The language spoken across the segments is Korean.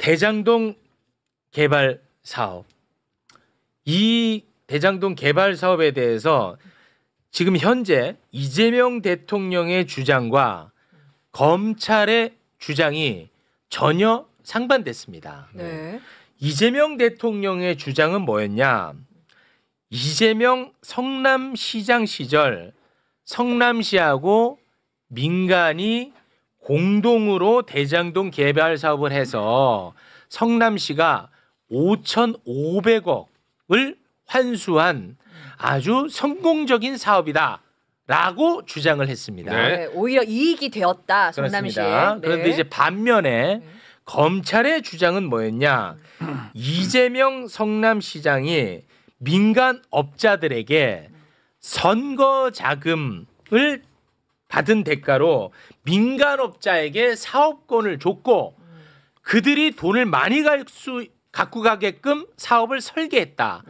대장동 개발 사업. 이 대장동 개발 사업에 대해서 지금 현재 이재명 대통령의 주장과 검찰의 주장이 전혀 상반됐습니다. 네. 이재명 대통령의 주장은 뭐였냐? 이재명 성남시장 시절 성남시하고 민간이 공동으로 대장동 개발 사업을 해서 성남시가 5,500억을 환수한 아주 성공적인 사업이다라고 주장을 했습니다. 네. 오히려 이익이 되었다 성남시에. 그렇습니다. 그런데 이제 반면에 검찰의 주장은 뭐였냐? 이재명 성남시장이 민간 업자들에게 선거 자금을 받은 대가로 민간 업자에게 사업권을 줬고 그들이 돈을 많이 갖고 가게끔 사업을 설계했다.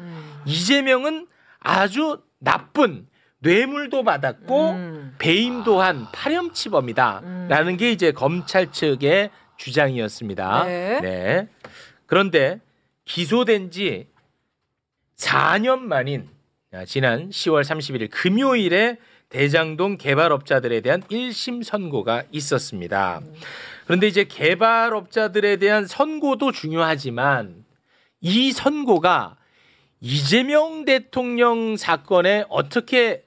이재명은 아주 나쁜 뇌물도 받았고 배임도 한 파렴치범이다라는 게 이제 검찰 측의 주장이었습니다. 네. 네. 그런데 기소된 지 4년 만인 지난 10월 31일 금요일에 대장동 개발업자들에 대한 1심 선고가 있었습니다. 그런데 이제 개발업자들에 대한 선고도 중요하지만 이 선고가 이재명 대통령 사건에 어떻게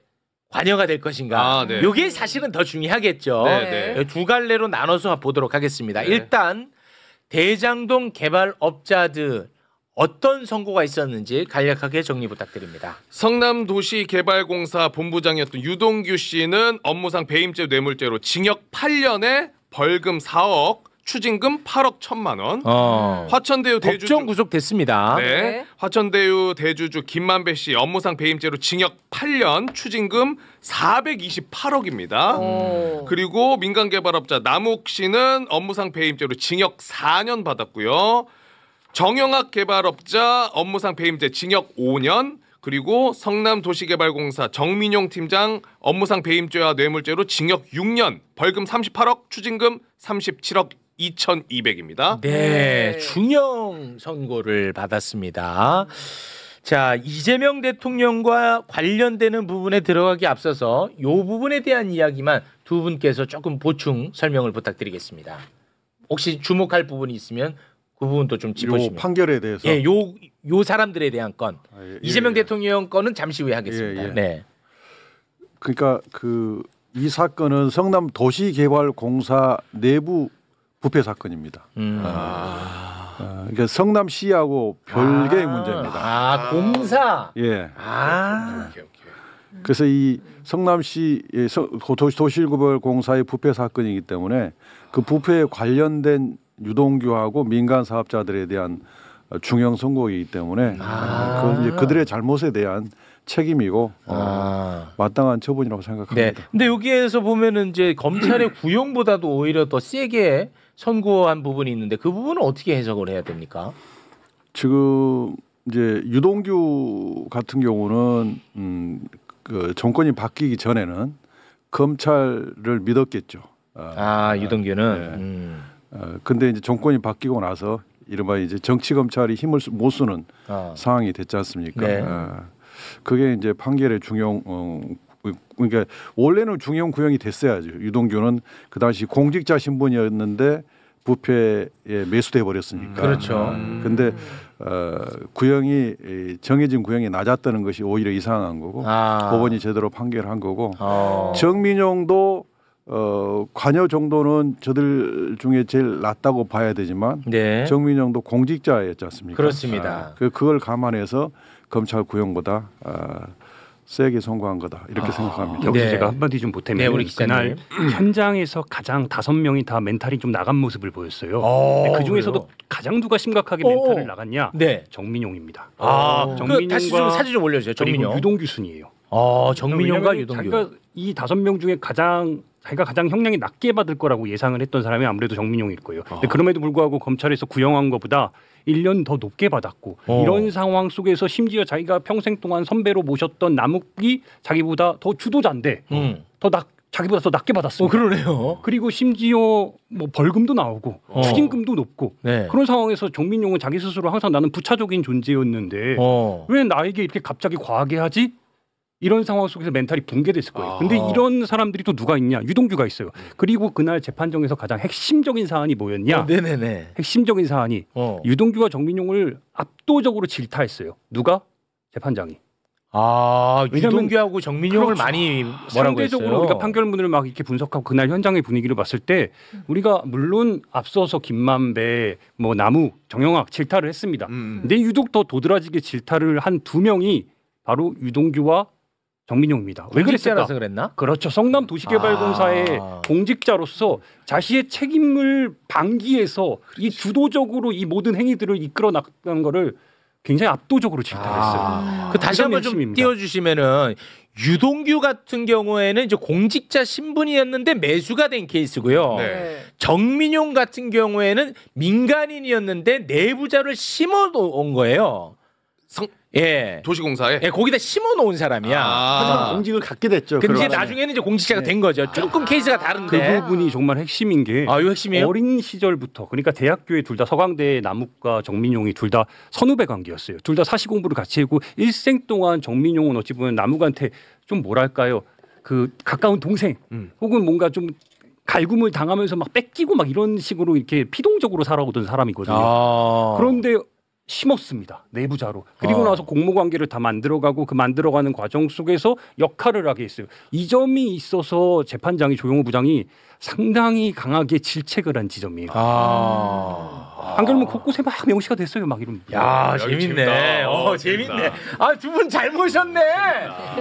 관여가 될 것인가. 네. 이게 사실은 더 중요하겠죠. 네. 두 갈래로 나눠서 보도록 하겠습니다. 네. 일단 대장동 개발업자들 어떤 선고가 있었는지 간략하게 정리 부탁드립니다. 성남도시개발공사 본부장이었던 유동규 씨는 업무상 배임죄 뇌물죄로 징역 8년에 벌금 4억, 추징금 8억 1천만 원. 화천대유 대주주 법정 구속됐습니다. 네. 화천대유 대주주 김만배 씨 업무상 배임죄로 징역 8년, 추징금 428억입니다. 그리고 민간개발업자 남욱 씨는 업무상 배임죄로 징역 4년 받았고요. 정영학 개발업자 업무상 배임죄 징역 5년, 그리고 성남도시개발공사 정민용 팀장 업무상 배임죄와 뇌물죄로 징역 6년, 벌금 38억, 추징금 37억 2,200입니다. 네, 중형 선고를 받았습니다. 자, 이재명 대통령과 관련되는 부분에 들어가기 앞서서 이 부분에 대한 이야기만 두 분께서 조금 보충 설명을 부탁드리겠습니다. 혹시 주목할 부분이 있으면 그 부분도 좀 짚어주시면. 요 판결에 대해서. 예, 요 사람들에 대한 건 이재명 대통령 건은 잠시 후에 하겠습니다. 네. 그러니까 이 사건은 성남도시개발공사 내부 부패 사건입니다. 그러니까 성남시하고 별개의 문제입니다. 공사. 예. 오케이. 그래서 이 성남시 도시개발공사의 부패 사건이기 때문에 그 부패에 관련된 유동규하고 민간 사업자들에 대한 중형 선고이기 때문에 이제 그들의 잘못에 대한 책임이고 마땅한 처분이라고 생각합니다. 네. 근데 여기에서 보면은 이제 검찰의 구형보다도 오히려 더 세게 선고한 부분이 있는데 그 부분은 어떻게 해석을 해야 됩니까? 지금 이제 유동규 같은 경우는 그 정권이 바뀌기 전에는 검찰을 믿었겠죠. 유동규는. 근데 이제 정권이 바뀌고 나서 이른바 이제 정치 검찰이 힘을 못 쓰는 상황이 됐지 않습니까? 네. 그게 이제 판결의 중형 그러니까 원래는 중형 구형이 됐어야죠. 유동규는 그 당시 공직자 신분이었는데 부패에 매수돼 버렸으니까. 그렇죠. 근데 구형이 정해진 구형이 낮았다는 것이 오히려 이상한 거고 법원이 제대로 판결한 거고 정민용도 관여 정도는 저들 중에 제일 낮다고 봐야 되지만 정민용도 공직자였지 않습니까? 그렇습니다. 그걸 감안해서 검찰 구형보다 세게 선고한 거다 이렇게 생각합니다. 여기서 제가 한마디 좀 보태면 그날 현장에서 가장 5명이 다 멘탈이 좀 나간 모습을 보였어요. 그 중에서도 가장 누가 심각하게 멘탈을 나갔냐? 정민용입니다. 정민용과 다시 좀 사진 좀 올려주세요. 정민용. 유동규 순이에요. 정민용과 유동규. 자기가 이 5명 중에 자기가 가장 형량이 낮게 받을 거라고 예상을 했던 사람이 아무래도 정민용일 거예요. 근데 그럼에도 불구하고 검찰에서 구형한 것보다 1년 더 높게 받았고 이런 상황 속에서 심지어 자기가 평생 동안 선배로 모셨던 남욱이 자기보다 더 주도자인데 더 자기보다 더 낮게 받았습니다. 그러네요. 그리고 심지어 뭐 벌금도 나오고 추징금도 높고 네. 그런 상황에서 정민용은 자기 스스로 항상 나는 부차적인 존재였는데 왜 나에게 이렇게 갑자기 과하게 하지? 이런 상황 속에서 멘탈이 붕괴됐을 거예요. 근데 이런 사람들이 또 누가 있냐? 유동규가 있어요. 그리고 그날 재판정에서 가장 핵심적인 사안이 뭐였냐? 네네네. 핵심적인 사안이 유동규와 정민용을 압도적으로 질타했어요. 누가? 재판장이. 유동규하고 정민용을 그렇죠. 많이 뭐라고 상대적으로 했어요? 우리가 판결문을 막 이렇게 분석하고 그날 현장의 분위기를 봤을 때 우리가 물론 앞서서 김만배, 뭐 나무, 정영학 질타를 했습니다. 근데 유독 더 도드라지게 질타를 한 두 명이 바로 유동규와 정민용입니다. 왜 그랬을까? 공직자라서 그랬나? 그렇죠. 성남 도시개발공사의 공직자로서 자신의 책임을 방기해서 이 주도적으로 이 모든 행위들을 이끌어 나가는 거를 굉장히 압도적으로 질타했어요. 그 다시 한번 좀 핵심입니다. 띄워주시면은 유동규 같은 경우에는 이제 공직자 신분이었는데 매수가 된 케이스고요. 네. 정민용 같은 경우에는 민간인이었는데 내부자를 심어놓은 거예요. 예. 도시공사에 예, 거기다 심어놓은 사람이야. 하지만 공직을 갖게 됐죠. 근데 이제 그러면. 나중에는 이제 공직자가 된 거죠. 조금 케이스가 그 다른데. 부분이 정말 핵심인 게 이거 핵심이에요? 어린 시절부터 그러니까 대학교에 둘 다 서강대 남욱과 정민용이 둘 다 선후배 관계였어요. 둘 다 사시 공부를 같이 했고 일생 동안 정민용은 어찌 보면 남욱한테 좀 뭐랄까요 그 가까운 동생 혹은 뭔가 좀 갈굼을 당하면서 막 뺏기고 막 이런 식으로 이렇게 피동적으로 살아오던 사람이거든요. 그런데 심었습니다. 내부자로. 그리고 나서 공모관계를 다 만들어가고 그 만들어가는 과정 속에서 역할을 하게 했어요. 이 점이 있어서 재판장이 조용호 부장이 상당히 강하게 질책을 한 지점이에요. 판결문 곳곳에 막 명시가 됐어요. 막 이런. 야, 여기 재밌네. 재밌다. 재밌네. 두 분 잘 모셨네.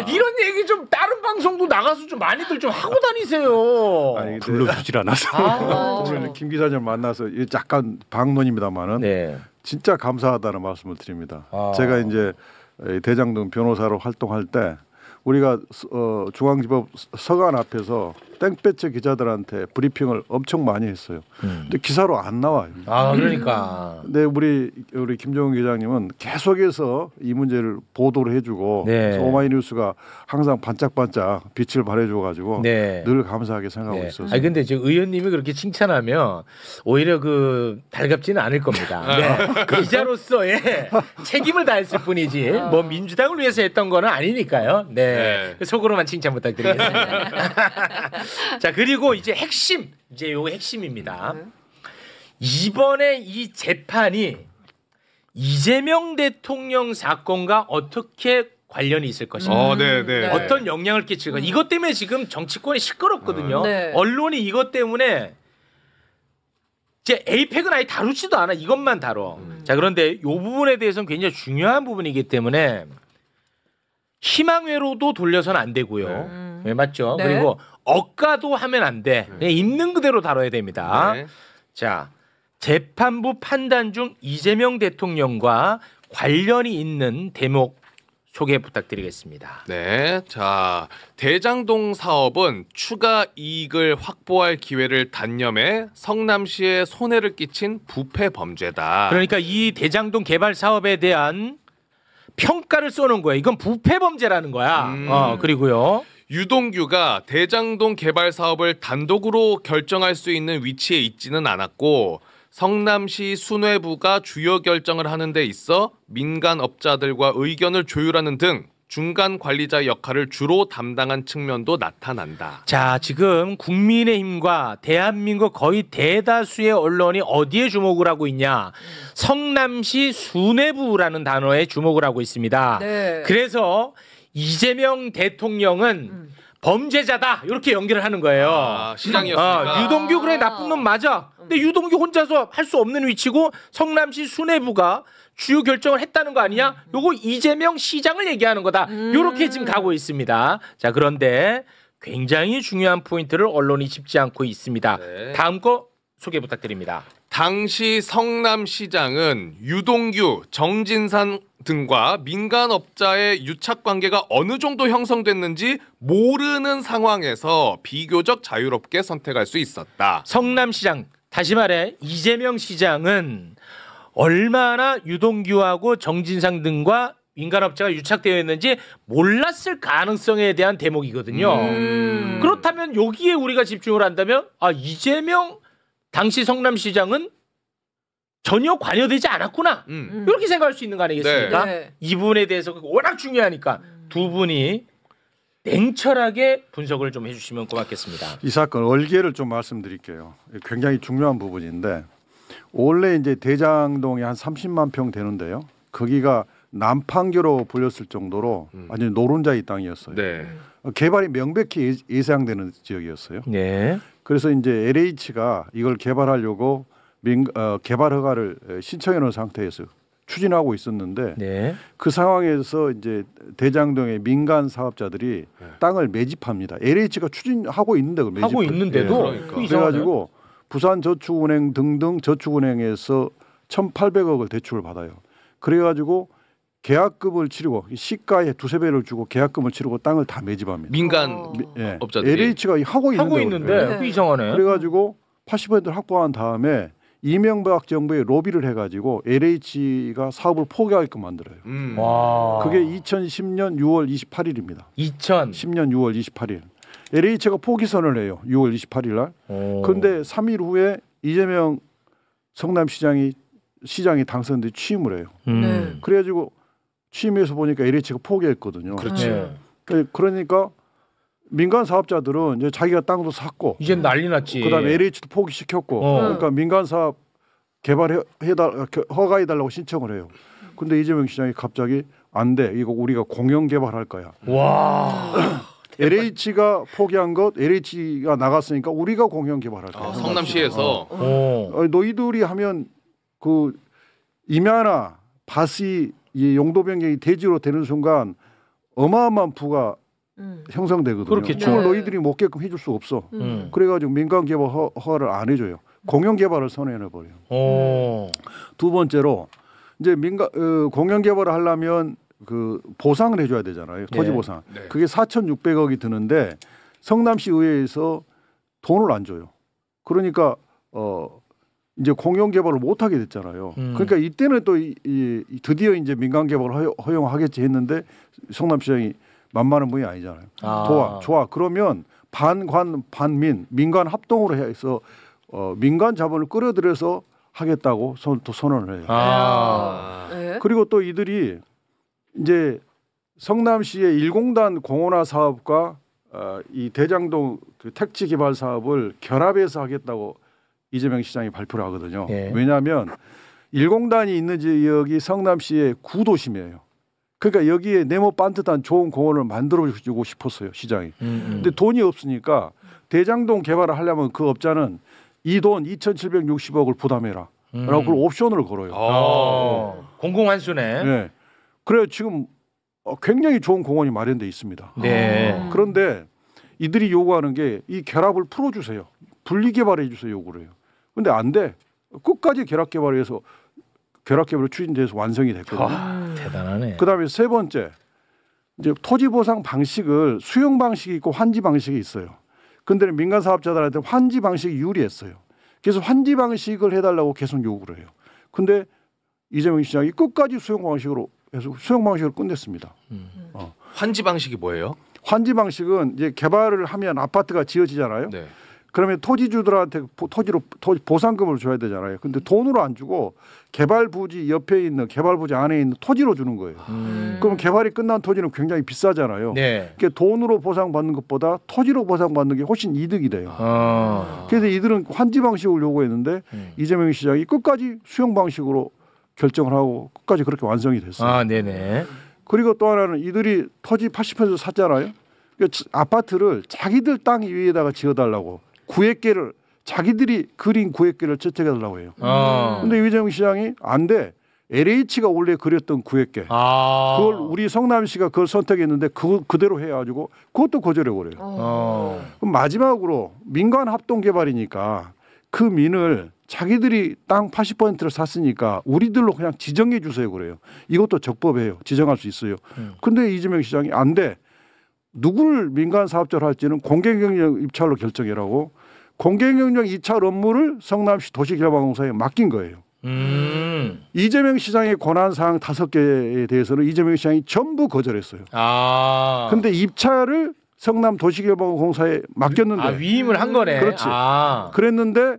이런 얘기 좀 다른 방송도 나가서 좀 많이들 좀 하고 다니세요. 아니, 근데 불러주질 않아서. 오늘 김 기자님 만나서 약간 방론입니다만은 네. 진짜 감사하다는 말씀을 드립니다. 제가 이제 대장동 변호사로 활동할 때 우리가 중앙지법 서관 앞에서 땡볕의 기자들한테 브리핑을 엄청 많이 했어요. 근데 기사로 안 나와요. 그러니까. 근데 우리 김종훈 기자님은 계속해서 이 문제를 보도를 해주고 네. 오마이뉴스가 항상 반짝반짝 빛을 발해줘가지고 네. 늘 감사하게 생각하고 있었어요. 아니 근데 지금 의원님이 그렇게 칭찬하면 오히려 그 달갑지는 않을 겁니다. 네. 기자로서의 책임을 다했을 뿐이지 뭐 민주당을 위해서 했던 거는 아니니까요. 네. 속으로만 칭찬 부탁드리겠습니다. 자 그리고 이제 핵심 이제 요거 핵심입니다. 이번에 이 재판이 이재명 대통령 사건과 어떻게 관련이 있을 것인가? 네. 어떤 영향을 끼칠 까 이것 때문에 지금 정치권이 시끄럽거든요. 네. 언론이 이것 때문에 이제 에이펙은 아예 다루지도 않아. 이것만 다뤄. 자 그런데 이 부분에 대해서는 굉장히 중요한 부분이기 때문에 희망회로도 돌려서는 안 되고요. 네, 맞죠? 네. 그리고 억가도 하면 안 돼. 그냥 있는 그대로 다뤄야 됩니다. 네. 자 재판부 판단 중 이재명 대통령과 관련이 있는 대목 소개 부탁드리겠습니다. 네, 자 대장동 사업은 추가 이익을 확보할 기회를 단념해 성남시에 손해를 끼친 부패 범죄다. 그러니까 이 대장동 개발 사업에 대한 평가를 써놓은 거예요. 이건 부패 범죄라는 거야. 그리고요. 유동규가 대장동 개발 사업을 단독으로 결정할 수 있는 위치에 있지는 않았고 성남시 순회부가 주요 결정을 하는 데 있어 민간 업자들과 의견을 조율하는 등 중간 관리자 역할을 주로 담당한 측면도 나타난다. 자, 지금 국민의힘과 대한민국 거의 대다수의 언론이 어디에 주목을 하고 있냐? 성남시 순회부라는 단어에 주목을 하고 있습니다. 네. 그래서 이재명 대통령은 범죄자다 이렇게 연결을 하는 거예요. 시장이었으니까. 유동규 그래 나쁜 놈 맞아. 근데 유동규 혼자서 할 수 없는 위치고 성남시 순회부가 주요 결정을 했다는 거 아니냐? 요거 이재명 시장을 얘기하는 거다. 요렇게 지금 가고 있습니다. 자 그런데 굉장히 중요한 포인트를 언론이 짚지 않고 있습니다. 네. 다음 거 소개 부탁드립니다. 당시 성남시장은 유동규, 정진산 등과 민간업자의 유착관계가 어느 정도 형성됐는지 모르는 상황에서 비교적 자유롭게 선택할 수 있었다. 성남시장 다시 말해 이재명 시장은 얼마나 유동규하고 정진상 등과 민간업자가 유착되어 있는지 몰랐을 가능성에 대한 대목이거든요. 그렇다면 여기에 우리가 집중을 한다면 이재명 당시 성남시장은 전혀 관여되지 않았구나. 이렇게 생각할 수 있는 거 아니겠습니까? 네. 이 부분에 대해서 워낙 중요하니까 두 분이 냉철하게 분석을 좀 해주시면 고맙겠습니다. 이 사건 얼개를 좀 말씀드릴게요. 굉장히 중요한 부분인데 원래 이제 대장동이 한 30만 평 되는데요. 거기가 남판교로 불렸을 정도로 완전 노른자의 땅이었어요. 네. 개발이 명백히 예상되는 지역이었어요. 네. 그래서 이제 LH가 이걸 개발하려고 개발 허가를 신청해 놓은 상태에서 추진하고 있었는데 네. 그 상황에서 이제 대장동의 민간 사업자들이 땅을 매집합니다. LH가 추진하고 있는데 그걸 하고 매집을. 있는데도 그러니까. 그래가지고 부산저축은행 등등 저축은행에서 1,800억을 대출을 받아요. 그래가지고 계약금을 치르고 시가의 2~3배를 주고 계약금을 치르고 땅을 다 매집합니다. 민간 예. 업자들이 LH가 하고 있는데 네. 그 이상하네. 그래가지고 80%를 확보한 다음에 이명박 정부에 로비를 해가지고 LH가 사업을 포기하게끔 만들어요. 와. 그게 2010년 6월 28일입니다. 10년 6월 28일. LH가 포기 선언을 해요. 6월 28일 날. 그런데 3일 후에 이재명 성남시장이 당선돼 취임을 해요. 네. 그래가지고 취임해서 보니까 LH가 포기했거든요. 그렇지. 네. 그러니까 민간 사업자들은 이제 자기가 땅도 샀고 이제 난리 났지. 그다음에 LH도 포기시켰고 그러니까 민간 사업 허가해달라고 신청을 해요. 근데 이재명 시장이 갑자기 안 돼. 이거 우리가 공영 개발할 거야. 와. LH가 포기한 것, LH가 나갔으니까 우리가 공영 개발할 거야. 성남시에서 너희들이 하면 그 임야나 밭이 이 용도 변경이 대지로 되는 순간 어마어마한 부가 형성되거든요. 그렇겠죠. 그걸 네. 너희들이 못 게끔 해줄 수 없어. 그래가지고 민간 개발 허가를 안 해줘요. 공영 개발을 선언해 버려요. 두 번째로 이제 공영 개발을 하려면 그 보상을 해줘야 되잖아요. 토지 보상. 네. 그게 4,600억이 드는데 성남시 의회에서 돈을 안 줘요. 그러니까 이제 공영 개발을 못 하게 됐잖아요. 그러니까 이때는 또 드디어 이제 민간 개발을 허용하겠지 했는데 성남시장이 만만한 분이 아니잖아요. 좋아. 그러면 반관 반민 민간 합동으로 해서 민간 자본을 끌어들여서 하겠다고 또 선언을 해요. 네. 그리고 또 이들이 이제 성남시의 1공단 공원화 사업과 이 대장동 그 택지 개발 사업을 결합해서 하겠다고 이재명 시장이 발표를 하거든요. 예. 왜냐하면 1공단이 있는 지역이 성남시의 구도심이에요. 그러니까 여기에 네모 반듯한 좋은 공원을 만들어주고 싶었어요 시장이. 근데 돈이 없으니까 대장동 개발을 하려면 그 업자는 이 돈 2,760억을 부담해라. 라고 그걸 옵션을 걸어요. 공공환수네. 네. 그래 지금 굉장히 좋은 공원이 마련돼 있습니다. 네. 그런데 이들이 요구하는 게 이 결합을 풀어주세요. 분리 개발해 주세요 요구를 해요. 근데 안 돼. 끝까지 결합 개발해서 결합 개발이 추진돼서 완성이 됐거든요. 대단하네. 그다음에 세 번째 이제 토지 보상 방식을 수용 방식이 있고 환지 방식이 있어요. 근데 민간 사업자들한테 환지 방식이 유리했어요. 그래서 환지 방식을 해달라고 계속 요구를 해요. 근데 이재명 시장이 끝까지 수용 방식으로 해서 수용 방식으로 끝냈습니다. 환지 방식이 뭐예요? 환지 방식은 이제 개발을 하면 아파트가 지어지잖아요. 네. 그러면 토지주들한테 토지 보상금을 줘야 되잖아요. 근데 돈으로 안 주고 개발 부지 옆에 있는 개발 부지 안에 있는 토지로 주는 거예요. 그럼 개발이 끝난 토지는 굉장히 비싸잖아요. 네. 그러니까 돈으로 보상받는 것보다 토지로 보상받는 게 훨씬 이득이 돼요. 그래서 이들은 환지 방식을 요구했는데 이재명 시장이 끝까지 수용 방식으로 결정을 하고 끝까지 그렇게 완성이 됐어요. 네네. 그리고 또 하나는 이들이 토지 80% 샀잖아요. 그러니까 아파트를 자기들 땅 위에다가 지어달라고 구획계를 자기들이 그린 구획계를 채택해달라고 해요. 근데 이재명 시장이 안 돼. LH가 원래 그렸던 구획계. 그걸 우리 성남시가 그걸 선택했는데 그대로 해가지고 그것도 거절해버려요. 그럼 마지막으로 민간 합동 개발이니까 그 민을 자기들이 땅 80%를 샀으니까 우리들로 그냥 지정해 주세요 그래요. 이것도 적법해요. 지정할 수 있어요. 근데 이재명 시장이 안 돼. 누구를 민간 사업자로 할지는 공개경영 입찰로 결정해라고 공개경영 입찰 업무를 성남시 도시개발공사에 맡긴 거예요. 이재명 시장의 권한사항 5개에 대해서는 이재명 시장이 전부 거절했어요. 근데 입찰을 성남 도시개발공사에 맡겼는데. 위임을 한 거네. 그렇지. 그랬는데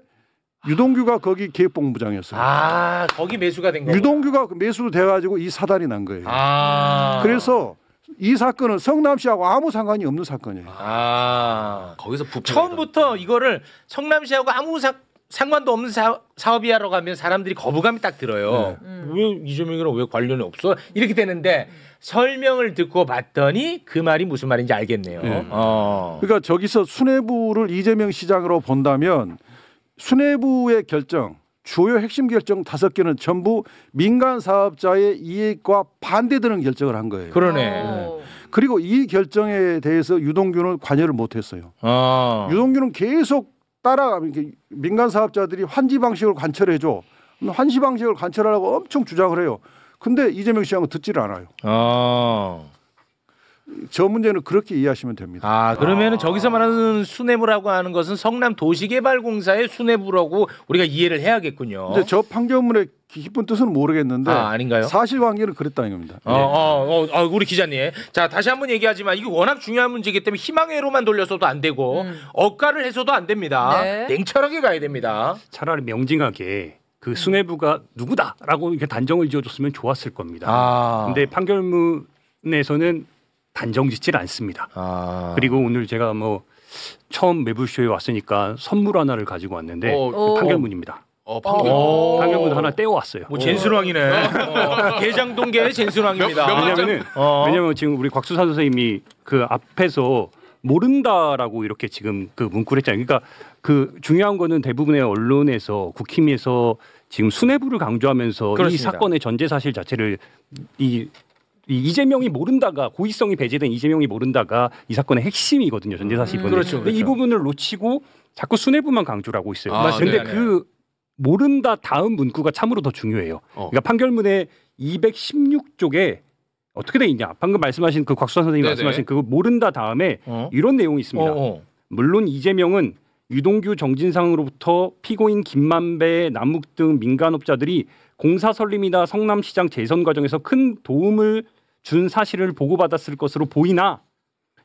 유동규가 거기 기획본부장이었어요. 거기 매수가 된 거예요. 유동규가 매수로 돼가지고 이 사단이 난 거예요. 그래서 이 사건은 성남시하고 아무 상관이 없는 사건이에요. 거기서 처음부터 이거를 성남시하고 아무 상관도 없는 사업이라고 하면 사람들이 거부감이 딱 들어요. 왜 이재명이랑 왜 관련이 없어? 이렇게 되는데 설명을 듣고 봤더니 그 말이 무슨 말인지 알겠네요. 그러니까 저기서 수뇌부를 이재명 시장으로 본다면 수뇌부의 결정, 주요 핵심 결정 5개는 전부 민간 사업자의 이익과 반대되는 결정을 한 거예요. 그러네. 그리고 이 결정에 대해서 유동규는 관여를 못했어요. 유동규는 계속 따라가면 민간 사업자들이 환지 방식을 관철해줘. 환지 방식을 관철하라고 엄청 주장을 해요. 근데 이재명 시장은 듣지를 않아요. 저 문제는 그렇게 이해하시면 됩니다. 그러면은 저기서 말하는 수뇌부라고 하는 것은 성남 도시개발공사의 수뇌부라고 우리가 이해를 해야겠군요. 근데 저 판결문의 깊은 뜻은 모르겠는데 아닌가요? 사실관계는 그랬다는 겁니다. 우리 기자님, 자 다시 한번 얘기하지만 이거 워낙 중요한 문제이기 때문에 희망회로만 돌려서도 안 되고 억가를 해서도 안 됩니다. 냉철하게 가야 됩니다. 차라리 명징하게 그 수뇌부가 누구다라고 이렇게 단정을 지어줬으면 좋았을 겁니다. 근데 판결문에서는 단정짓질 않습니다. 그리고 오늘 제가 처음 매불쇼에 왔으니까 선물 하나를 가지고 왔는데 판결문입니다. 판결문 하나 떼어왔어요. 젠순왕이네. 계장동계의 젠순왕입니다. 왜냐면 지금 우리 곽수산 선생님이 그 앞에서 모른다라고 이렇게 지금 그 문구를 했잖아요. 그러니까 그 중요한 거는 대부분의 언론에서 국힘에서 지금 수뇌부를 강조하면서 그렇습니다. 이 사건의 전제 사실 자체를 이재명이 모른다가 고의성이 배제된 이재명이 모른다가 이 사건의 핵심이거든요. 전제 사실이거든요. 그렇죠. 이 부분을 놓치고 자꾸 수뇌부만 강조를 하고 있어요. 그런데 그 모른다 다음 문구가 참으로 더 중요해요. 그러니까 판결문의 216쪽에 어떻게 돼 있냐? 방금 말씀하신 그 곽수산 선생님이 말씀하신 그 모른다 다음에 이런 내용이 있습니다. 물론 이재명은 유동규 정진상으로부터 피고인 김만배, 남욱 등 민간업자들이 공사 설립이나 성남시장 재선 과정에서 큰 도움을 준 사실을 보고받았을 것으로 보이나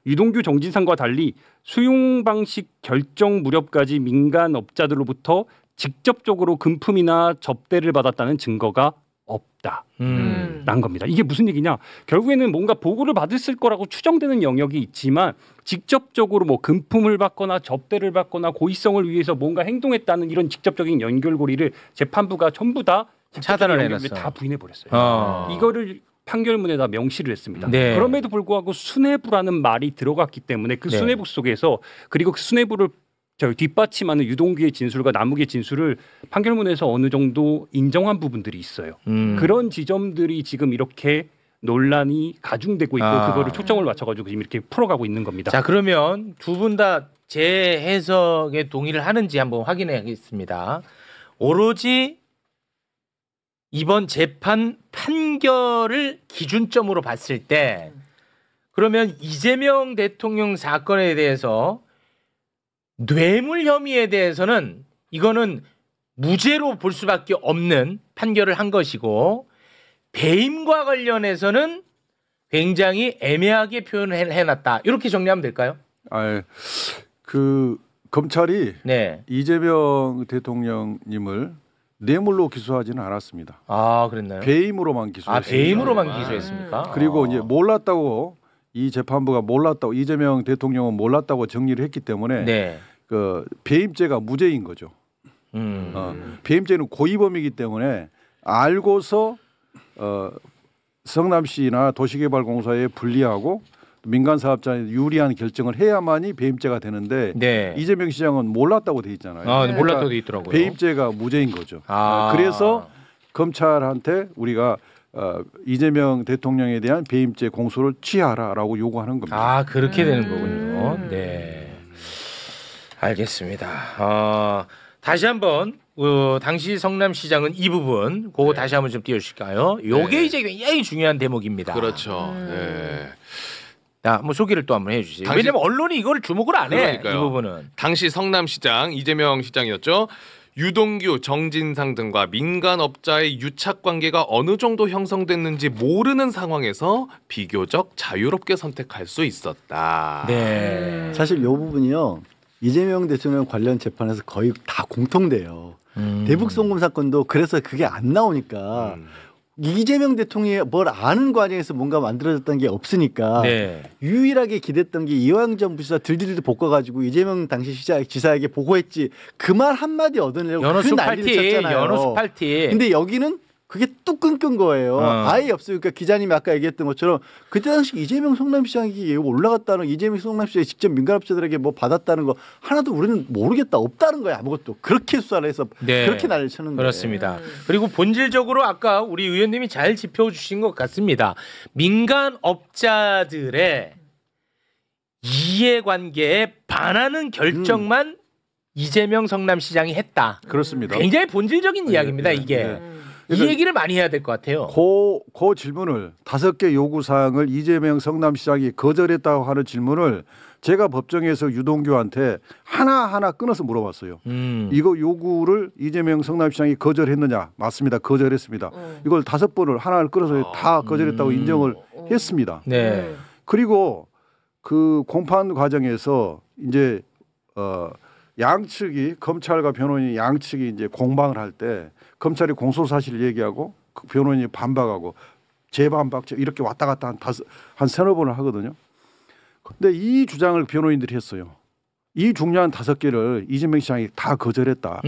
유동규 정진상과 달리 수용 방식 결정 무렵까지 민간업자들로부터 직접적으로 금품이나 접대를 받았다는 증거가 없다. 난 겁니다. 이게 무슨 얘기냐? 결국에는 뭔가 보고를 받았을 거라고 추정되는 영역이 있지만 직접적으로 금품을 받거나 접대를 받거나 고의성을 위해서 뭔가 행동했다는 이런 직접적인 연결고리를 재판부가 전부 다 차단을 해놨어. 다 부인해 버렸어요. 이거를 판결문에다 명시를 했습니다. 그럼에도 불구하고 수뇌부라는 말이 들어갔기 때문에 그 수뇌부 속에서 그리고 그 수뇌부를 뒷받침하는 유동규의 진술과 남욱의 진술을 판결문에서 어느 정도 인정한 부분들이 있어요. 그런 지점들이 지금 이렇게 논란이 가중되고 있고 그거를 초점을 맞춰가지고 지금 이렇게 풀어가고 있는 겁니다. 자, 그러면 두 분 다 제 해석에 동의를 하는지 한번 확인해야겠습니다. 오로지 이번 재판 판결을 기준점으로 봤을 때 그러면 이재명 대통령 사건에 대해서 뇌물 혐의에 대해서는 이거는 무죄로 볼 수밖에 없는 판결을 한 것이고 배임과 관련해서는 굉장히 애매하게 표현을 해놨다. 이렇게 정리하면 될까요? 그 검찰이 이재명 대통령님을 뇌물로 기소하지는 않았습니다. 그랬나요? 배임으로만 기소했습니다. 배임으로만 기소했습니까? 그리고 이제 몰랐다고 이 재판부가 몰랐다고 이재명 대통령은 몰랐다고 정리를 했기 때문에 그 배임죄가 무죄인 거죠. 배임죄는 고의범이기 때문에 알고서 성남시나 도시개발공사에 불리하고 민간 사업자에 유리한 결정을 해야만이 배임죄가 되는데 이재명 시장은 몰랐다고 돼 있잖아요. 그러니까 몰랐다고 돼 있더라고요. 배임죄가 무죄인 거죠. 그래서 검찰한테 우리가 이재명 대통령에 대한 배임죄 공소를 취하라라고 요구하는 겁니다. 그렇게 되는 거군요. 알겠습니다. 다시 한번 당시 성남시장은 이 부분 그거 다시 한번 좀 띄워주실까요? 요게 이제 굉장히 중요한 대목입니다. 그렇죠. 뭐 소개를 또 한번 해주세요. 왜냐면 언론이 이걸 주목을 안 해. 이 부분은 당시 성남시장 이재명 시장이었죠. 유동규, 정진상 등과 민간업자의 유착관계가 어느 정도 형성됐는지 모르는 상황에서 비교적 자유롭게 선택할 수 있었다. 네. 사실 이 부분이요. 이재명 대통령 관련 재판에서 거의 다 공통돼요. 대북 송금 사건도 그래서 그게 안 나오니까 이재명 대통령이 뭘 아는 과정에서 뭔가 만들어졌다는 게 없으니까 네. 유일하게 기댔던 게 이화영 부지사 들들들 볶아가지고 이재명 당시 지사에게 보고했지 그 말 한마디 얻어내려고 그 난리를 쳤잖아요. 연호수 팔티. 근데 여기는 그게 뚝 끊긴 거예요. 아예 없어요. 그러니까 기자님이 아까 얘기했던 것처럼 그때 당시 이재명 성남시장이 올라갔다는 이재명 성남시장이 직접 민간업자들에게 뭐 받았다는 거 하나도 우리는 모르겠다. 없다는 거야 아무것도. 그렇게 수사를 해서 네. 그렇게 난리를 쳤는데. 그렇습니다. 그리고 본질적으로 아까 우리 의원님이 잘 짚어주신 것 같습니다. 민간업자들의 이해관계에 반하는 결정만 이재명 성남시장이 했다. 그렇습니다. 굉장히 본질적인 이야기입니다. 이게. 이 얘기를 많이 해야 될 것 같아요. 그 질문을 5개 요구 사항을 이재명 성남시장이 거절했다고 하는 질문을 제가 법정에서 유동규한테 하나하나 끊어서 물어봤어요. 이거 요구를 이재명 성남시장이 거절했느냐? 맞습니다. 거절했습니다. 이걸 5번을 하나를 끊어서 다 거절했다고 인정을 했습니다. 네. 그리고 그 공판 과정에서 이제 양측이 검찰과 변호인 양측이 이제 공방을 할 때 검찰이 공소 사실을 얘기하고 그 변호인이 반박하고 재반박 이렇게 왔다 갔다 한 세너 번을 하거든요. 근데 이 주장을 변호인들이 했어요. 이 중요한 5개를 이재명 시장이 다 거절했다.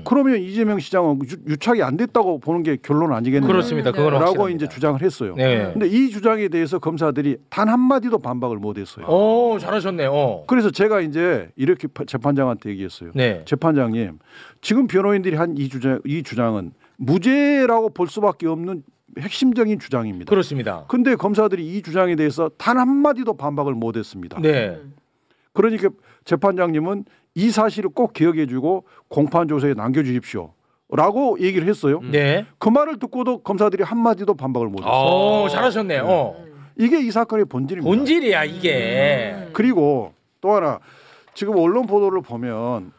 그러면 이재명 시장은 유착이 안 됐다고 보는 게 결론 아니겠느냐. 그렇습니다. 그건 라고 이제 주장을 했어요. 네. 근데 이 주장에 대해서 검사들이 단 한마디도 반박을 못 했어요. 오, 잘하셨네요. 그래서 제가 이제 이렇게 재판장한테 얘기했어요. 네. 재판장님, 지금 변호인들이 한 이 주장은 무죄라고 볼 수밖에 없는 핵심적인 주장입니다. 그렇습니다. 근데 검사들이 이 주장에 대해서 단 한마디도 반박을 못 했습니다. 네. 그러니까 재판장님은 이 사실을 꼭 기억해주고 공판조서에 남겨주십시오. 라고 얘기를 했어요. 네. 그 말을 듣고도 검사들이 한마디도 반박을 못 했어요. 오, 잘하셨네요. 이게 이 사건의 본질입니다. 본질이야 이게. 그리고 또 하나 지금 언론 보도를 보면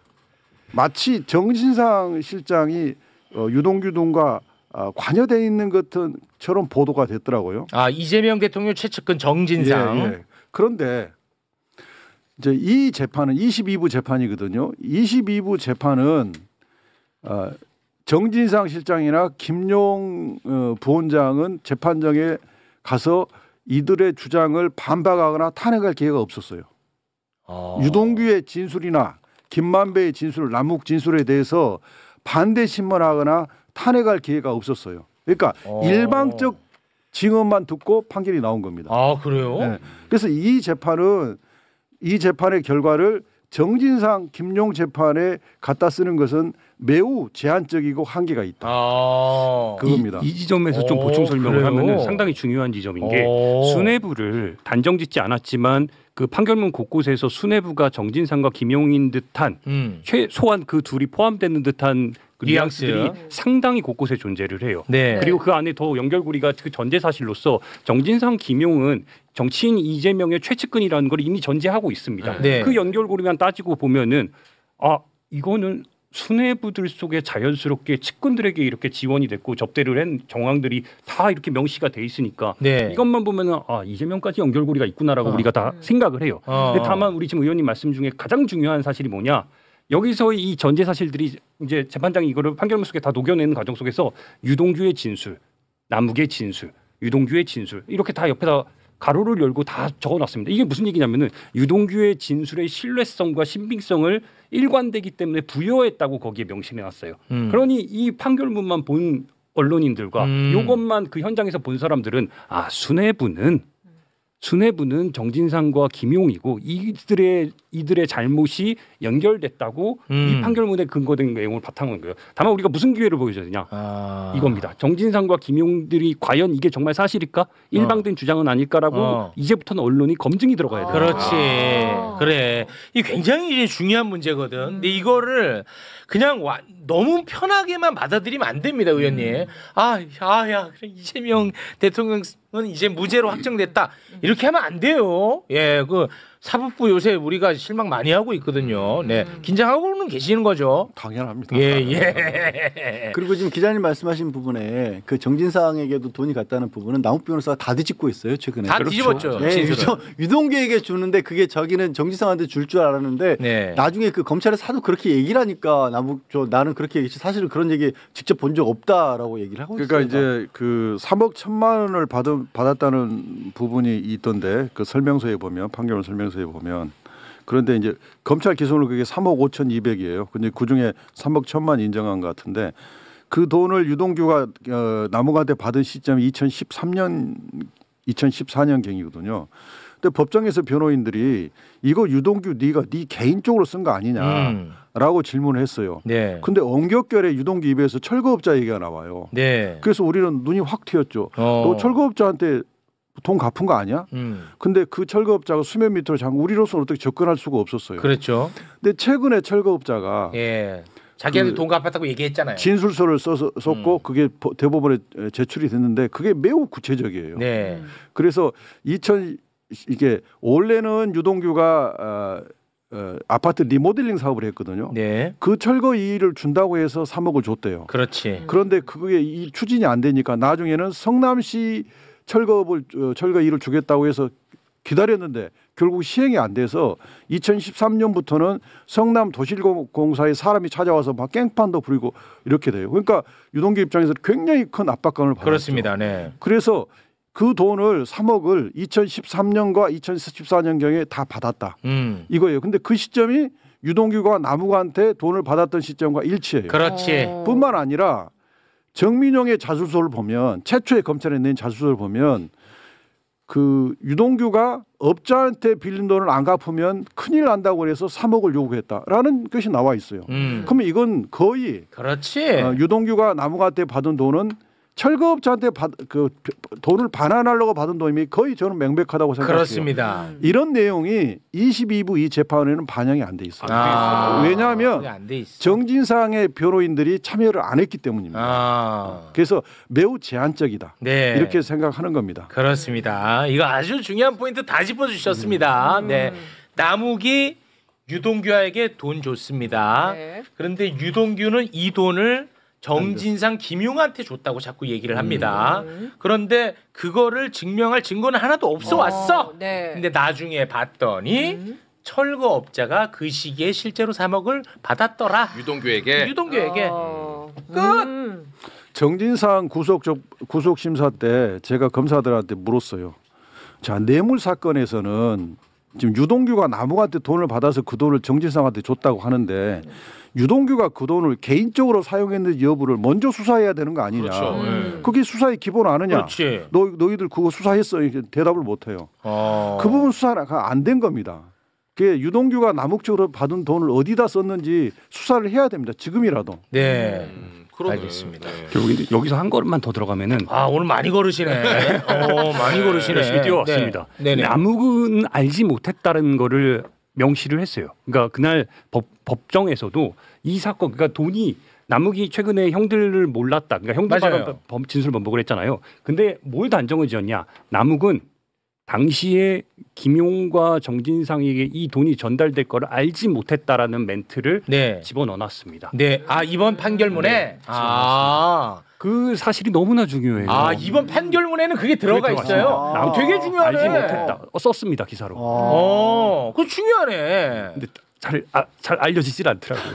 마치 정진상 실장이 유동규 등과 관여되어 있는 것처럼 보도가 됐더라고요. 아, 이재명 대통령 최측근 정진상. 예, 예. 그런데 이제 이 재판은 22부 재판이거든요. 22부 재판은 정진상 실장이나 김용 부원장은 재판정에 가서 이들의 주장을 반박하거나 탄핵할 기회가 없었어요. 유동규의 진술이나 김만배의 진술, 남욱 진술에 대해서 반대 신문하거나 탄핵할 기회가 없었어요. 그러니까 일방적 증언만 듣고 판결이 나온 겁니다. 아, 그래요? 네. 그래서 이 재판의 결과를 정진상, 김용 재판에 갖다 쓰는 것은 매우 제한적이고 한계가 있다. 그겁니다. 이 지점에서 좀 보충 설명을 하면 상당히 중요한 지점인 게 수뇌부를 단정짓지 않았지만 그 판결문 곳곳에서 수뇌부가 정진상과 김용인 듯한 최소한 그 둘이 포함되는 듯한 그 뉘앙스들이 상당히 곳곳에 존재를 해요. 네. 그리고 그 안에 더 연결고리가 그 전제 사실로서 정진상, 김용은 정치인 이재명의 최측근이라는 걸 이미 전제하고 있습니다. 네. 그 연결고리만 따지고 보면은 이거는 수뇌부들 속에 자연스럽게 측근들에게 이렇게 지원이 됐고 접대를 한 정황들이 다 이렇게 명시가 돼 있으니까 이것만 보면은 이재명까지 연결고리가 있구나라고 우리가 다 생각을 해요. 근데 다만 우리 지금 의원님 말씀 중에 가장 중요한 사실이 뭐냐? 여기서 이 전제 사실들이 이제 재판장이 이거를 판결문 속에 다 녹여내는 과정 속에서 유동규의 진술, 남욱의 진술, 유동규의 진술 이렇게 다 옆에다 가로를 열고 다 적어놨습니다. 이게 무슨 얘기냐면은 유동규의 진술의 신뢰성과 신빙성을 일관되기 때문에 부여했다고 거기에 명시해놨어요. 그러니 이 판결문만 본 언론인들과 이것만 그 현장에서 본 사람들은 수뇌부는 정진상과 김용이고 이들의 잘못이 연결됐다고 이 판결문에 근거된 내용을 바탕한 거예요. 다만 우리가 무슨 기회를 보여줬냐 이겁니다. 정진상과 김용들이 과연 이게 정말 사실일까? 일방된 주장은 아닐까라고 이제부터는 언론이 검증이 들어가야 돼요. 그렇지. 그래. 이 굉장히 이제 중요한 문제거든. 근데 이거를 그냥 너무 편하게만 받아들이면 안 됩니다, 의원님. 그래, 이재명 대통령은 이제 무죄로 확정됐다. 이렇게 하면 안 돼요. 예, 사법부 요새 우리가 실망 많이 하고 있거든요. 네, 긴장하고는 계시는 거죠. 당연합니다. 예. 그리고 지금 기자님 말씀하신 부분에 그 정진상에게도 돈이 갔다는 부분은 남욱 변호사가 다 뒤집고 있어요 최근에. 다 뒤집었죠. 네, 유동규에게 주는데 그게 자기는 정진상한테 줄 줄 알았는데 네. 나중에 그 검찰에 사도 그렇게 얘기를 하니까 나는 그렇게 얘기했지 사실은 그런 얘기 직접 본 적 없다라고 얘기를 하고 있어요. 그러니까 이제 그 3억 1,000만 원을 받았다는 부분이 있던데 그 설명서에 보면 판결문 설명서에 보면 그런데 이제 검찰 기소는 그게 3억 5,200이에요. 근데 그 중에 3억 1,000만 인정한 것 같은데 그 돈을 유동규가 남욱한테 받은 시점이 2014년 경이거든요. 근데 법정에서 변호인들이 이거 유동규 네가 네 개인적으로 쓴 거 아니냐라고 질문을 했어요. 네. 근데 엄격결에 유동규 입에서 철거업자 얘기가 나와요. 네. 그래서 우리는 눈이 확 튀었죠. 너 철거업자한테 돈 갚은 거 아니야? 근데 그 철거업자가 수면 밑으로 잠깐 우리로서는 어떻게 접근할 수가 없었어요. 그렇죠. 근데 최근에 철거업자가 자기한테 돈 갚았다고 얘기했잖아요. 진술서를 썼고 그게 대법원에 제출이 됐는데 그게 매우 구체적이에요. 네. 그래서 이게 원래는 유동규가 아파트 리모델링 사업을 했거든요. 네. 그 철거 이의를 준다고 해서 3억을 줬대요. 그렇지. 그런데 그게 이 추진이 안 되니까 나중에는 성남시 철거 이의를 주겠다고 해서 기다렸는데 결국 시행이 안 돼서 2013년부터는 성남 도시공사에 사람이 찾아와서 막 깽판도 부리고 이렇게 돼요. 그러니까 유동규 입장에서 굉장히 큰 압박감을 받았죠. 그렇습니다. 네. 그래서 그 돈을 3억을 2013년과 2014년경에 다 받았다. 이거예요. 근데 그 시점이 유동규가 남욱한테 돈을 받았던 시점과 일치해요. 그렇지. 뿐만 아니라 정민용의 자술서를 보면 최초의 검찰에 낸 자술서를 보면 그 유동규가 업자한테 빌린 돈을 안 갚으면 큰일 난다고 해서 3억을 요구했다라는 것이 나와 있어요. 그러면 이건 거의 그렇지. 유동규가 남욱한테 받은 돈은 철거업자한테 그 돈을 반환하려고 받은 돈이 거의 저는 명백하다고 생각해요. 그렇습니다. 이런 내용이 22부 이 재판에는 반영이 안 돼 있어요. 왜냐하면 정진상의 변호인들이 참여를 안 했기 때문입니다. 그래서 매우 제한적이다. 네. 이렇게 생각하는 겁니다. 그렇습니다. 이거 아주 중요한 포인트 다 짚어주셨습니다. 네, 남욱이 유동규에게 돈 줬습니다. 네. 그런데 유동규는 이 돈을 정진상 김용한테 줬다고 자꾸 얘기를 합니다. 그런데 그거를 증명할 증거는 하나도 없어 왔어. 네. 근데 나중에 봤더니 철거업자가 그 시기에 실제로 3억을 받았더라. 유동규에게. 끝. 정진상 구속 심사 때 제가 검사들한테 물었어요. 자, 뇌물 사건에서는 지금 유동규가 남욱한테 돈을 받아서 그 돈을 정진상한테 줬다고 하는데 유동규가 그 돈을 개인적으로 사용했는지 여부를 먼저 수사해야 되는 거 아니냐. 그렇죠. 그게 수사의 기본 아니냐. 그렇지. 너희들 그거 수사했어. 이렇게 대답을 못 해요. 그 부분 수사가 안 된 겁니다. 그게 유동규가 남욱 쪽으로 받은 돈을 어디다 썼는지 수사를 해야 됩니다. 지금이라도. 네. 그러네. 알겠습니다. 결국 이제 여기서 한 걸음만 더 들어가면은 오늘 많이 걸으시네. 많이 걸으시네. 열심히 뛰어왔습니다. 네. 남욱은 알지 못했다는 거를 명시를 했어요. 그러니까 그날 법정에서도 이 사건, 그러니까 돈이 남욱이 최근에 형들을 몰랐다. 그러니까 형들만 진술 번복을 했잖아요. 근데 뭘 단정을 지었냐? 남욱은 당시에 김용과 정진상에게 이 돈이 전달될 거를 알지 못했다라는 멘트를 집어넣어놨습니다. 네, 이번 판결문에 그 사실이 너무나 중요해요. 이번 판결문에는 그게 들어가 있어요. 되게 중요하네. 알지 못했다. 썼습니다 기사로. 그거 중요하네. 근데 잘 알려지질 않더라고요.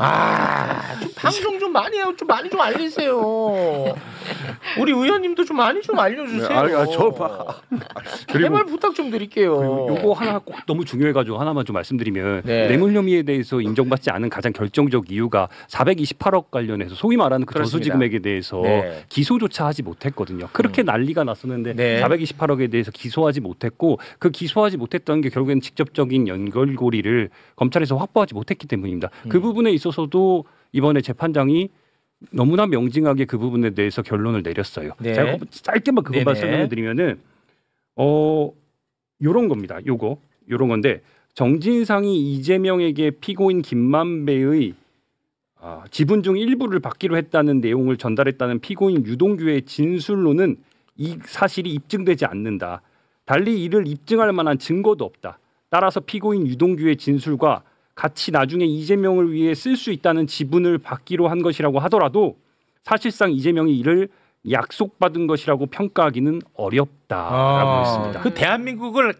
좀 방송 좀 많이 해요. 좀 많이 좀 알리세요. 우리 의원님도 좀 많이 좀 알려주세요. 제발 부탁 좀 드릴게요. 요거 하나 꼭 너무 중요해가지고 하나만 좀 말씀드리면 뇌물 혐의에 대해서 인정받지 않은 가장 결정적 이유가 428억 관련해서 소위 말하는 그 저수지 금액에 대해서 기소조차 하지 못했거든요. 그렇게 난리가 났었는데 428억에 대해서 기소하지 못했고 그 기소하지 못했던 게 결국에는 직접적인 연결고리를 검찰에서 확보하지 못했기 때문입니다. 그 부분에 있어서도 이번에 재판장이 너무나 명징하게 그 부분에 대해서 결론을 내렸어요. 제가 짧게만 그것만 설명해드리면은 요런 겁니다. 요런 건데 정진상이 이재명에게 피고인 김만배의 지분 중 일부를 받기로 했다는 내용을 전달했다는 피고인 유동규의 진술로는 이 사실이 입증되지 않는다. 달리 이를 입증할 만한 증거도 없다. 따라서 피고인 유동규의 진술과 같이 나중에 이재명을 위해 쓸 수 있다는 지분을 받기로 한 것이라고 하더라도 사실상 이재명이 이를 약속받은 것이라고 평가하기는 어렵다라고 했습니다. 그 대한민국을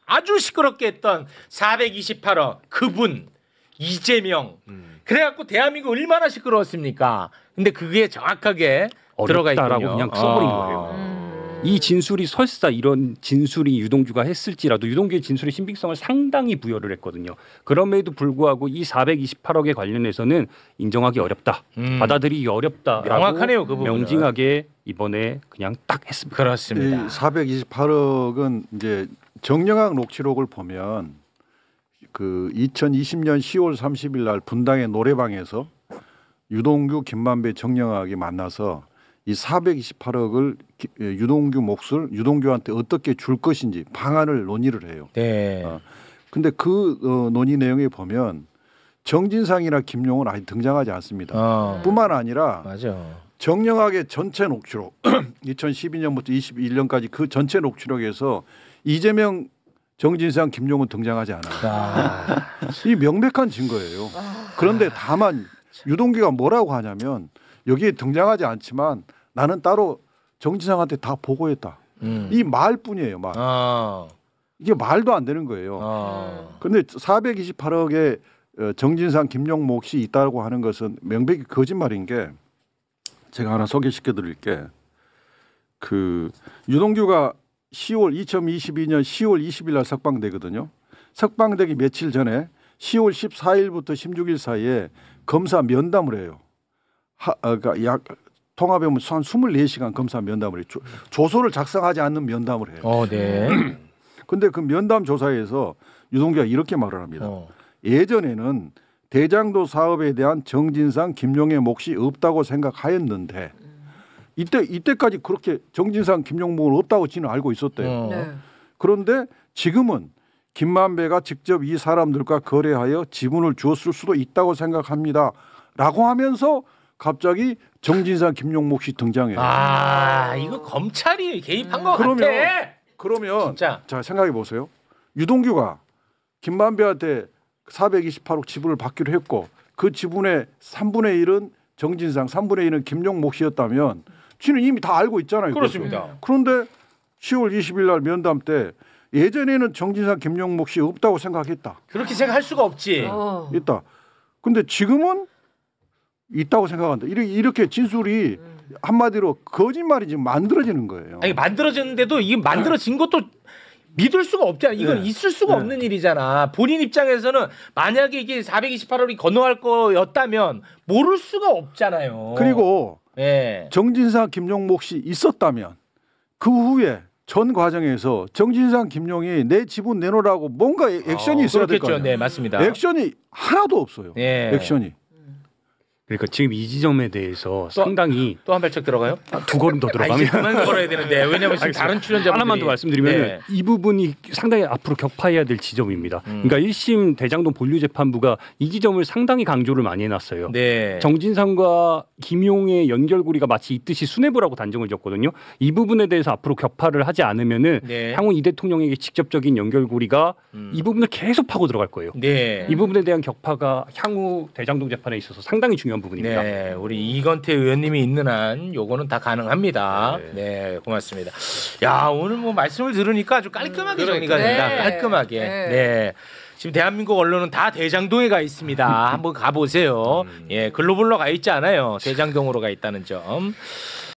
아주 시끄럽게 했던 428억 그분 이재명 그래갖고 대한민국 얼마나 시끄러웠습니까? 근데 그게 정확하게 들어가 있군요. 어렵다라고 그냥 써버린 거예요. 이 진술이 설사 이런 진술이 유동규가 했을지라도 유동규의 진술의 신빙성을 상당히 부여를 했거든요. 그럼에도 불구하고 이 428억에 관련해서는 인정하기 어렵다. 받아들이기 어렵다라고 명확하네요, 그 부분은. 명징하게 이번에 그냥 딱 했습니다. 그렇습니다. 428억은 이제 정영학 녹취록을 보면 그 2020년 10월 30일 날 분당의 노래방에서 유동규, 김만배, 정영학이 만나서 이 428억을 유동규 몫을 유동규한테 어떻게 줄 것인지 방안을 논의를 해요. 네. 근데 그 논의 내용에 보면 정진상이나 김용은 아직 등장하지 않습니다. 뿐만 아니라 맞아. 정영학의 전체 녹취록 2012년부터 21년까지 그 전체 녹취록에서 이재명, 정진상, 김용은 등장하지 않아요. 이 명백한 증거예요. 그런데 다만 유동규가 뭐라고 하냐면 여기에 등장하지 않지만 나는 따로 정진상한테 다 보고했다. 이 말뿐이에요. 말. 이게 말도 안 되는 거예요. 그런데 428억의 정진상, 김용 몫이 있다고 하는 것은 명백히 거짓말인 게 제가 하나 소개시켜 드릴게. 그 유동규가 2022년 10월 20일 날 석방되거든요. 석방되기 며칠 전에 10월 14일부터 16일 사이에 검사 면담을 해요. 그러니까 약 통합해 보면 한 24시간 검사 면담을 해요. 조서를 작성하지 않는 면담을 해요. 네. 근데 그 면담 조사에서 유동규가 이렇게 말을 합니다. 예전에는 대장도 사업에 대한 정진상, 김용의 몫이 없다고 생각하였는데 이때까지 그렇게 정진상, 김용 몫은 없다고 지는 알고 있었대요. 네. 그런데 지금은 김만배가 직접 이 사람들과 거래하여 지분을 주었을 수도 있다고 생각합니다. 라고 하면서 갑자기 정진상, 김용 몫이 등장해요. 이거 검찰이 개입한 것 같아. 그러면 진짜. 자 생각해 보세요. 유동규가 김만배한테 428억 지분을 받기로 했고 그 지분의 3분의 1은 정진상, 3분의 1은 김용 몫이었다면 지는 이미 다 알고 있잖아요. 그렇습니다. 그런데 10월 20일 날 면담 때 예전에는 정진상, 김용 몫이 없다고 생각했다. 그렇게 생각할 수가 없지. 있다. 근데 지금은 있다고 생각한다. 이렇게 진술이 한마디로 거짓말이 지금 만들어지는 거예요. 아니 만들어졌는데도 이게 만들어진 것도 믿을 수가 없잖아. 이건 있을 수가 없는 일이잖아. 본인 입장에서는 만약에 이게 428억이 건너갈 거였다면 모를 수가 없잖아요. 그리고 정진상, 김용 몫이 있었다면 그 후에 전 과정에서 정진상, 김용이 내 지분 내놓으라고 뭔가 액션이 있어야 될 거 아니에요. 네, 맞습니다. 액션이 하나도 없어요. 액션이. 그러니까 지금 이 지점에 대해서 상당히 또 한 발짝 들어가요? 두 걸음 더 들어가면 그만 걸어야 되는데 왜냐면 지금 다른 출연자분들이 하나만 더 말씀드리면 이 부분이 상당히 앞으로 격파해야 될 지점입니다. 그러니까 1심 대장동 본류재판부가 이 지점을 상당히 강조를 많이 해놨어요. 정진상과 김용의 연결고리가 마치 있듯이 수뇌부라고 단정을 지었거든요. 이 부분에 대해서 앞으로 격파를 하지 않으면은 향후 이 대통령에게 직접적인 연결고리가 이 부분을 계속 파고 들어갈 거예요. 이 부분에 대한 격파가 향후 대장동 재판에 있어서 상당히 중요한 부분입니다. 네, 우리 이건태 의원님이 있는 한 요거는 다 가능합니다. 네, 고맙습니다. 야, 오늘 뭐 말씀을 들으니까 아주 깔끔하게 정리가 된다. 깔끔하게. 네. 지금 대한민국 언론은 다 대장동에 가 있습니다. 한번 가보세요. 글로벌로 가 있지 않아요. 대장동으로 가 있다는 점.